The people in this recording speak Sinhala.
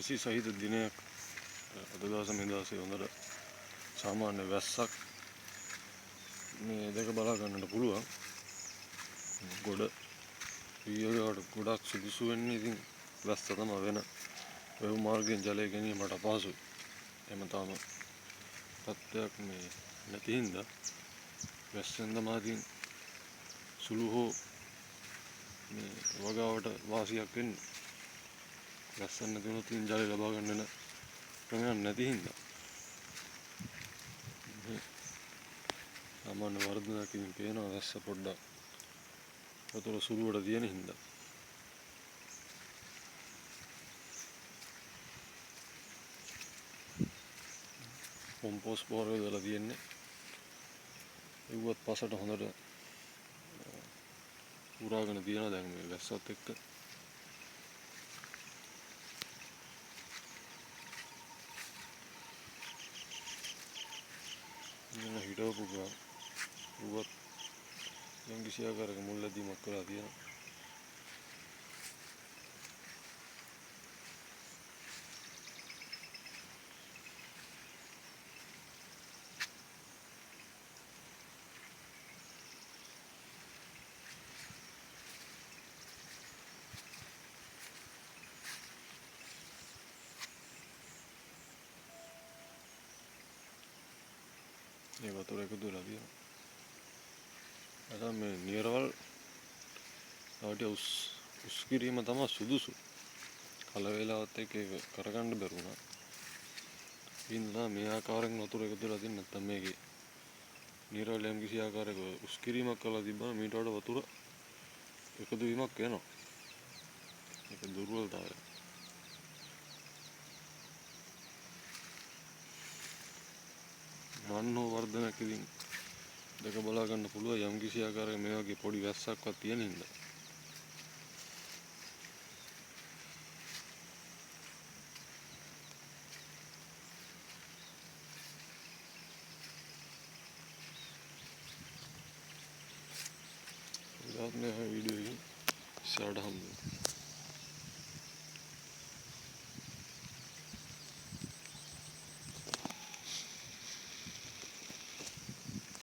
වැසි සහිත දිනයක් අද දවස මේ දවසේ හොඳට සාමාන්‍ය වැස්සක් මේ දෙක බලා ගන්නට පුළුවන්. ගොඩ වීයකට ගොඩක් සුදුසු වෙන්නේ ඉතින් වැස්ස තමයි වෙන වැව් මාර්ගයෙන් ජලය ගැනීමට අපහසුයි. එහෙම තාම තත්ත්වයක් මේ නැති හින්දා වැස්සෙන් තමයි ඉතින් සුළු හෝ මේ වගාවට වාසියක් වෙන්නේ. වැස්ස නැති වුණොත් ඉතින් ජලය ලබා ගන්න වෙන ක්‍රමයක් නැති හින්දා සාමාන්‍ය වර්ධනයක් ඉතින් පේනවා වැස්ස පොඩ්ඩක් වතුර සුළුවට තියෙන හින්දා. කොම්පෝස්ට් පොහොර දාලා තියෙන්නේ. ඒවත් පසට හොඳට උරාගෙන තියෙනවා දැන් මේ වැස්සත් එක්ක. මේ හිටවපු ගා උවත් යම් කිසි ආකාරයක මුල්ලැදීමක් කරලා තියෙනවා. මේ වතුර එකතු වෙලා තියෙනවා. අද මේ නියරවල් තවට උස් කිරීම තමයි සුදුසු. කල වේලාවත් එක්ක ඒක කරගන්න බැරුණා. ඉන්නා මේ ආකාරයෙන් වතුර එකතු වෙලා තියෙන නැත්නම් මේකේ නියරවල් යම් කිසි ආකාරයක උස් කිරීමක් කරලා තිබ්බම මීට වඩා වතුර එකතු වීමක් වෙනවා. ඒක දුර්වලතාවය. මන්නෝ වර්ධනයක් ඉතින් දෙක බලා ගන්න පුළුවන් යම් කිසි ආකාරයක මේ වගේ පොඩි වැස්සක්වත් තියෙන හින්දා. वीडियो ही स्टार्ट हम